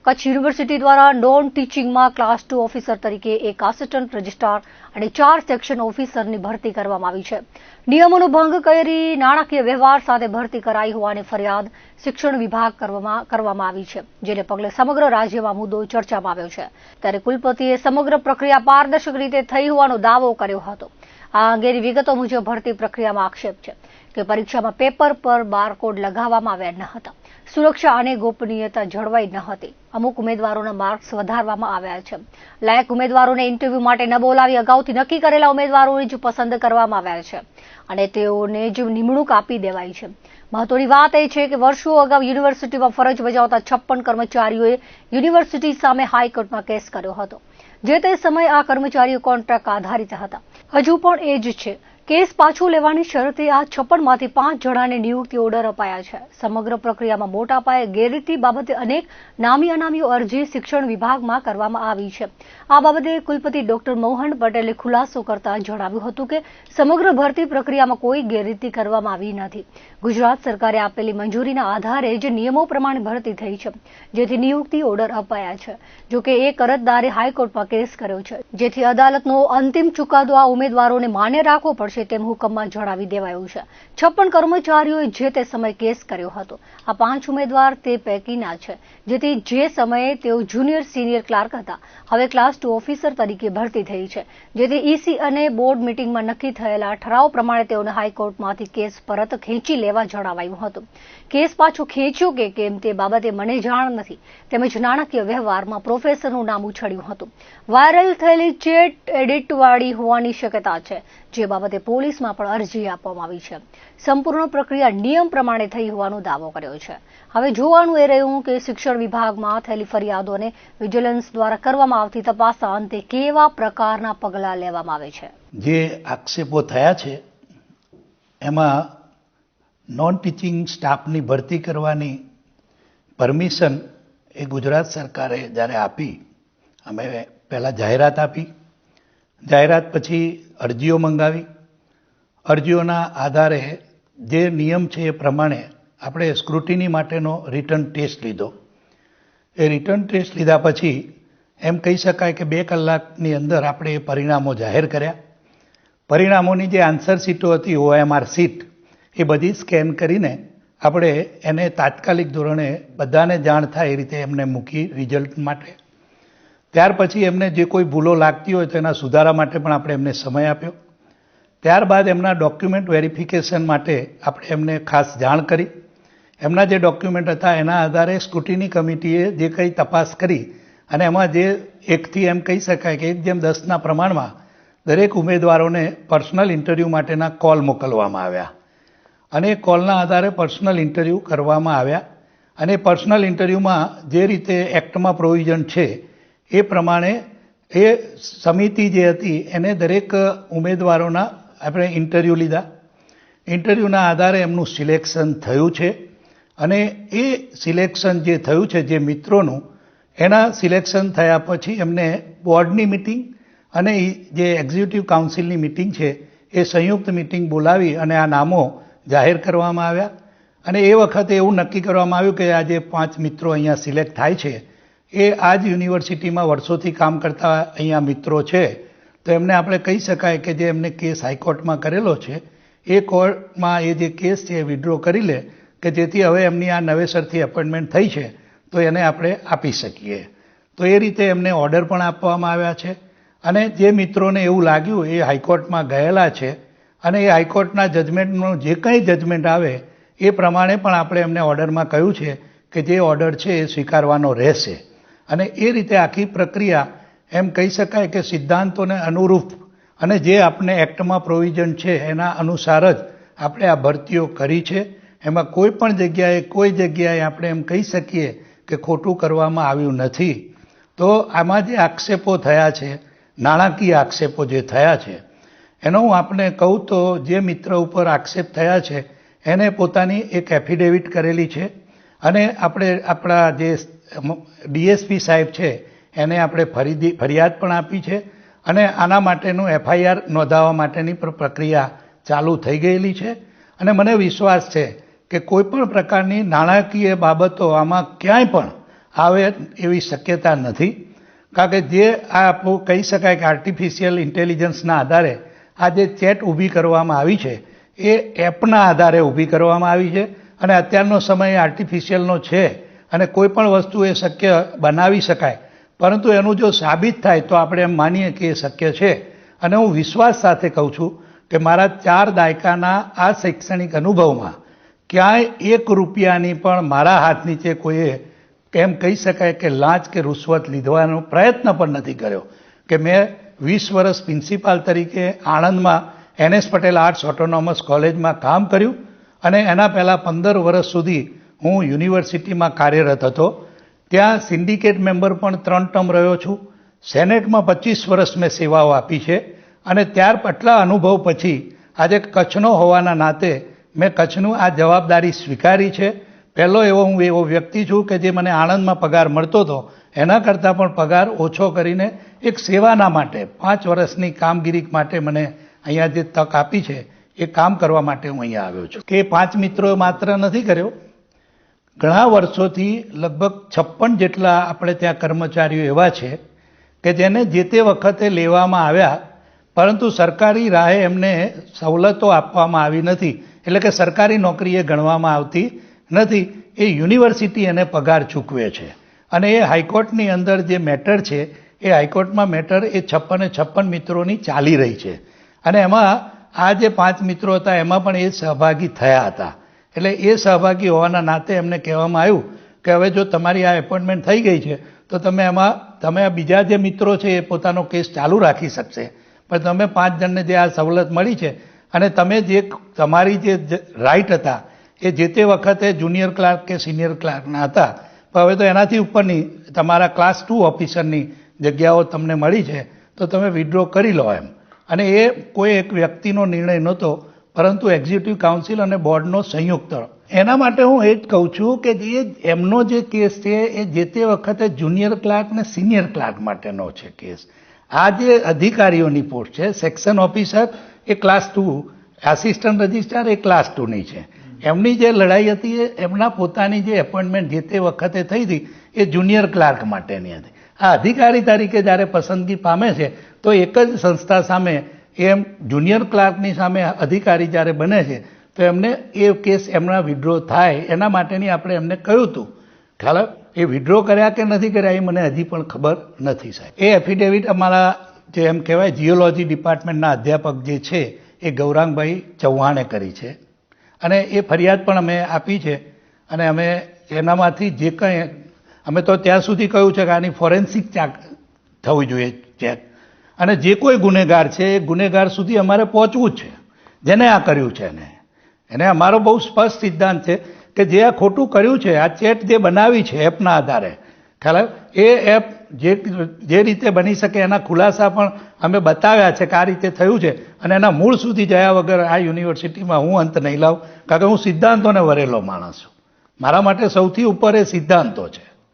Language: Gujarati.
કચ્છ યુનિવર્સિટી દ્વારા નોન ટીચિંગમાં ક્લાસ 2 ઓફિસર તરીકે એક આસિસ્ટન્ટ રજિસ્ટ્રાર અને 4 સેક્શન ઓફિસરની ભરતી કરવામાં આવી છે. નિયમોનો ભંગ કરી નાણાકીય વ્યવહાર સાથે ભરતી કરાઈ હોવાની ફરિયાદ શિક્ષણ વિભાગ કરવામાં આવી છે, જેને પગલે સમગ્ર રાજ્યમાં મુદ્દો ચર્ચામાં આવ્યો છે. ત્યારે કુલપતિએ સમગ્ર પ્રક્રિયા પારદર્શક રીતે થઈ હોવાનો દાવો કર્યો હતો. આ અંગેની વિગતો મુજબ ભરતી પ્રક્રિયામાં આક્ષેપ છે કે પરીક્ષામાં પેપર પર બારકોડ લગાવવામાં આવ્યા ન હતા, સુરક્ષા અને ગોપનીયતા જળવાઈ ન હતી, અમુક ઉમેદવારોના માર્ક્સ વધારવામાં આવ્યા છે, લાયક ઉમેદવારોને ઇન્ટરવ્યુ માટે ન બોલાવી અગાઉથી નક્કી કરેલા ઉમેદવારોને જ પસંદ કરવામાં આવ્યા છે અને તેઓને જ નિમણૂક આપી દેવાઈ છે. મહત્વની વાત એ છે કે વર્ષો અગાઉ યુનિવર્સિટીમાં ફરજ બજાવતા 56 કર્મચારીઓએ યુનિવર્સિટી સામે હાઈકોર્ટમાં કેસ કર્યો હતો. જે તે સમયે આ કર્મચારીઓ કોન્ટ્રાક્ટ આધારિત હતા, હજુ પણ એ જ છે. કેસ પાછો લેવાની શરતે આ 56માંથી 5 જણાને નિયુક્તિ ઓર્ડર અપાયા છે. સમગ્ર પ્રક્રિયામાં મોટા પાયે ગેરરીતિ બાબતે અનેક નામી અનામીઓ અરજી શિક્ષણ વિભાગમાં કરવામાં આવી છે. આ બાબતે કુલપતિ ડોક્ટર મોહન પટેલે ખુલાસો કરતા જણાવ્યું હતું કે સમગ્ર ભરતી પ્રક્રિયામાં કોઈ ગેરરીતિ કરવામાં આવી નથી. ગુજરાત સરકારે આપેલી મંજૂરીના આધારે જ નિયમો પ્રમાણે ભરતી થઈ છે, જેથી નિયુક્તિ ઓર્ડર અપાયા છે. જોકે એક અરજદારે હાઈકોર્ટમાં કેસ કર્યો છે, જેથી અદાલતનો અંતિમ ચુકાદો આ ઉમેદવારોને માન્ય રાખવો પડશે તેમ હુકમમાં જણાવી દેવાયું છે. 56 કર્મચારીઓએ જે તે સમયે કેસ કર્યો હતો. આ 5 ઉમેદવાર તે પૈકીના છે, જેથી જે સમયે તેઓ જુનિયર સિનિયર ક્લાર્ક હતા, હવે ક્લાસ 2 ઓફિસર તરીકે ભરતી થઈ છે, જેથી ઈસી અને બોર્ડ મીટિંગમાં નક્કી થયેલા ઠરાવ પ્રમાણે તેઓને હાઈકોર્ટમાંથી કેસ પરત ખેંચી લેવા જણાવાયું હતું. કેસ પાછો ખેંચ્યો કે કેમ તે બાબતે મને જાણ નથી, તેમજ નાણાકીય વ્યવહારમાં પ્રોફેસરનું નામ ઉછળ્યું હતું. વાયરલ થયેલી ચેટ એડિટવાળી હોવાની શક્યતા છે, જે બાબતે પોલીસમાં પણ અરજી આપવામાં આવી છે. સંપૂર્ણ પ્રક્રિયા નિયમ પ્રમાણે થઈ હોવાનો દાવો કર્યો છે. હવે જોવાનું એ રહ્યું કે શિક્ષણ વિભાગમાં થયેલી ફરિયાદોને વિજિલન્સ દ્વારા કરવામાં આવતી તપાસના અંતે કેવા પ્રકારના પગલાં લેવામાં આવે છે. જે આક્ષેપો થયા છે એમાં નોન ટીચિંગ સ્ટાફની ભરતી કરવાની પરમિશન એ ગુજરાત સરકારે જ્યારે આપી, અમે પહેલાં જાહેરાત આપી, જાહેરાત પછી અરજીઓ મંગાવી, અરજીઓના આધારે જે નિયમ છે એ પ્રમાણે આપણે સ્ક્રુટિની માટેનો રિટર્ન ટેસ્ટ લીધો. એ રિટર્ન ટેસ્ટ લીધા પછી એમ કહી શકાય કે 2 કલાકની અંદર આપણે એ પરિણામો જાહેર કર્યા. પરિણામોની જે આન્સર શીટો હતી, OMR શીટ, એ બધી સ્કેન કરીને આપણે એને તાત્કાલિક ધોરણે બધાને જાણ થાય એ રીતે એમને મૂકી રિઝલ્ટ માટે. ત્યાર પછી એમને જે કોઈ ભૂલો લાગતી હોય તો એના સુધારા માટે પણ આપણે એમને સમય આપ્યો. ત્યારબાદ એમના ડોક્યુમેન્ટ વેરિફિકેશન માટે આપણે એમને ખાસ જાણ કરી. એમના જે ડોક્યુમેન્ટ હતા એના આધારે સ્ક્રુટિની કમિટીએ જે કંઈ તપાસ કરી અને એમાં જે 1થી એમ કહી શકાય કે 1:10ના પ્રમાણમાં દરેક ઉમેદવારોને પર્સનલ ઇન્ટરવ્યૂ માટેના કોલ મોકલવામાં આવ્યા અને એ કોલના આધારે પર્સનલ ઇન્ટરવ્યૂ કરવામાં આવ્યા. અને પર્સનલ ઇન્ટરવ્યૂમાં જે રીતે એક્ટમાં પ્રોવિઝન છે એ પ્રમાણે એ સમિતિ જે હતી એને દરેક ઉમેદવારોના આપણે ઇન્ટરવ્યૂ લીધા. ઇન્ટરવ્યૂના આધારે એમનું સિલેક્શન થયું છે અને એ સિલેક્શન જે થયું છે જે મિત્રોનું, એના સિલેક્શન થયા પછી એમને બોર્ડની મિટિંગ અને જે એક્ઝિક્યુટિવ કાઉન્સિલની મિટિંગ છે એ સંયુક્ત મિટિંગ બોલાવી અને આ નામો જાહેર કરવામાં આવ્યા. અને એ વખતે એવું નક્કી કરવામાં આવ્યું કે આ જે 5 મિત્રો અહીંયા સિલેક્ટ થાય છે એ આ જ યુનિવર્સિટીમાં વર્ષોથી કામ કરતા અહીંયા મિત્રો છે, તો એમને આપણે કહી શકાય કે જે એમને કેસ હાઈકોર્ટમાં કરેલો છે એ કોર્ટમાં એ જે કેસ છે એ વિડ્રો કરી લે, કે જેથી હવે એમની આ નવેસરથી એપોઇન્ટમેન્ટ થઈ છે તો એને આપણે આપી શકીએ. તો એ રીતે એમને ઓર્ડર પણ આપવામાં આવ્યા છે. અને જે મિત્રોને એવું લાગ્યું એ હાઈકોર્ટમાં ગયેલા છે અને એ હાઈકોર્ટના જજમેન્ટનું જે કંઈ જજમેન્ટ આવે એ પ્રમાણે પણ આપણે એમને ઓર્ડરમાં કહ્યું છે કે જે ઓર્ડર છે એ સ્વીકારવાનો રહેશે. અને એ રીતે આખી પ્રક્રિયા એમ કહી શકાય કે સિદ્ધાંતોને અનુરૂપ અને જે આપણે એક્ટમાં પ્રોવિઝન છે એના અનુસાર જ આપણે આ ભરતીઓ કરી છે. એમાં કોઈ જગ્યાએ આપણે એમ કહી શકીએ કે ખોટું કરવામાં આવ્યું નથી. તો આમાં જે આક્ષેપો થયા છે, નાણાકીય આક્ષેપો જે થયા છે, એનો હું આપને કહું તો જે મિત્ર ઉપર આક્ષેપ થયા છે એને પોતાની એક એફિડેવિટ કરેલી છે અને આપણે આપણા જે ડીએસપી સાહેબ છે એને આપણે ફરિયાદ પણ આપી છે અને આના માટેનું FIR નોંધાવવા માટેની પ્રક્રિયા ચાલુ થઈ ગયેલી છે. અને મને વિશ્વાસ છે કે કોઈ પણ પ્રકારની નાણાકીય બાબતો આમાં ક્યાંય પણ આવે એવી શક્યતા નથી. કારણ કે જે આ કહી શકાય કે આર્ટિફિશિયલ ઇન્ટેલિજન્સના આધારે આ જે ચેટ ઊભી કરવામાં આવી છે એ એપના આધારે ઊભી કરવામાં આવી છે. અને અત્યારનો સમય આર્ટિફિશિયલનો છે અને કોઈ પણ વસ્તુ એ શક્ય બનાવી શકાય, પરંતુ એનું જો સાબિત થાય તો આપણે એમ માનીએ કે એ શક્ય છે. અને હું વિશ્વાસ સાથે કહું છું કે મારા 4 દાયકાના આ શૈક્ષણિક અનુભવમાં ક્યાંય 1 રૂપિયાની પણ મારા હાથ નીચે કોઈએ એમ કહી શકાય કે લાંચ કે રૂશ્વત લીધવાનો પ્રયત્ન પણ નથી કર્યો. કે મેં 20 વર્ષ પ્રિન્સિપાલ તરીકે આણંદમાં NS પટેલ આર્ટ્સ ઓટોનોમસ કોલેજમાં કામ કર્યું અને એના પહેલાં 15 વર્ષ સુધી હું યુનિવર્સિટીમાં કાર્યરત હતો. ત્યાં સિન્ડિકેટ મેમ્બર પણ 3 ટર્મ રહ્યો છું. સેનેટમાં 25 વર્ષ મેં સેવાઓ આપી છે. અને ત્યાર આટલા અનુભવ પછી આજે કચ્છનો હોવાના નાતે મેં કચ્છનું આ જવાબદારી સ્વીકારી છે. પહેલો હું એવો વ્યક્તિ છું કે જે મને આણંદમાં પગાર મળતો હતો એના કરતાં પણ પગાર ઓછો કરીને એક સેવાના માટે 5 વર્ષની કામગીરી માટે મને અહીંયા જે તક આપી છે એ કામ કરવા માટે હું અહીંયા આવ્યો છું. કે 5 મિત્રો માત્ર નથી કર્યો, ઘણા વર્ષોથી લગભગ 56 જેટલા આપણે ત્યાં કર્મચારીઓ એવા છે કે જેને જે તે વખતે લેવામાં આવ્યા, પરંતુ સરકારી રાહે એમને સવલતો આપવામાં આવી નથી. એટલે કે સરકારી નોકરી એ ગણવામાં આવતી નથી. એ યુનિવર્સિટી એને પગાર ચૂકવે છે. અને એ હાઈકોર્ટની અંદર જે મેટર છે એ હાઈકોર્ટમાં મેટર એ 56 મિત્રોની ચાલી રહી છે. અને એમાં આ જે 5 મિત્રો હતા એમાં પણ એ સહભાગી થયા હતા. એટલે એ સહભાગી હોવાના નાતે એમને કહેવામાં આવ્યું કે હવે જો તમારી આ એપોઇન્ટમેન્ટ થઈ ગઈ છે તો તમે આ બીજા જે મિત્રો છે એ પોતાનો કેસ ચાલુ રાખી શકશે, પણ તમે 5 જણને જે આ સવલત મળી છે અને તમે જે તમારી જે રાઇટ હતા એ જે તે વખતે જુનિયર ક્લાર્ક કે સિનિયર ક્લાર્કના હતા, પણ હવે તો એનાથી ઉપરની તમારા ક્લાસ 2 ઓફિસરની જગ્યાઓ તમને મળી છે તો તમે વિથડ્રો કરી લો એમ. અને એ કોઈ એક વ્યક્તિનો નિર્ણય નહોતો, પરંતુ એક્ઝિક્યુટિવ કાઉન્સિલ અને બોર્ડનો સંયુક્ત. એના માટે હું એ જ કહું છું કે એમનો જે કેસ છે એ જે તે વખતે જુનિયર ક્લાર્ક ને સિનિયર ક્લાર્ક માટેનો છે કેસ. આ જે અધિકારીઓની પોસ્ટ છે સેક્શન ઓફિસર એ ક્લાસ 2, આસિસ્ટન્ટ રજિસ્ટ્રાર એ ક્લાસ 2ની છે. એમની જે લડાઈ હતી એ એમના પોતાની જે એપોઇન્ટમેન્ટ જે તે વખતે થઈ હતી એ જુનિયર ક્લાર્ક માટેની હતી. આ અધિકારી તરીકે જ્યારે પસંદગી પામે છે તો એક જ સંસ્થા સામે એમ જુનિયર ક્લાર્કની સામે અધિકારી જ્યારે બને છે તો એમને એ કેસ એમના વિડ્રો થાય એના માટેની આપણે એમને કહ્યું હતું. ખ્યાલ એ વિડ્રો કર્યા કે નથી કર્યા એ મને હજી પણ ખબર નથી સાહેબ. એ એફિડેવિટ અમારા જે એમ કહેવાય જીઓલોજી ડિપાર્ટમેન્ટના અધ્યાપક જે છે એ ગૌરાંગભાઈ ચૌહાણે કરી છે અને એ ફરિયાદ પણ અમે આપી છે. અને અમે એનામાંથી જે કંઈ અમે તો ત્યાં સુધી કહ્યું છે કે આની ફોરેન્સિક થવી જોઈએ ચેક, અને જે કોઈ ગુનેગાર છે એ ગુનેગાર સુધી અમારે પહોંચવું જ છે. જેને આ કર્યું છે એને અમારો બહુ સ્પષ્ટ સિદ્ધાંત છે કે જે આ ખોટું કર્યું છે, આ ચેટ જે બનાવી છે એપના આધારે, ખ્યાલ એ એપ જે રીતે બની શકે એના ખુલાસા પણ અમે બતાવ્યા છે કે આ રીતે થયું છે. અને એના મૂળ સુધી જયા વગર આ યુનિવર્સિટીમાં હું અંત નહીં લાવું, કારણ કે હું સિદ્ધાંતોને વરેલો માણસ છું. મારા માટે સૌથી ઉપર એ સિદ્ધાંતો છે.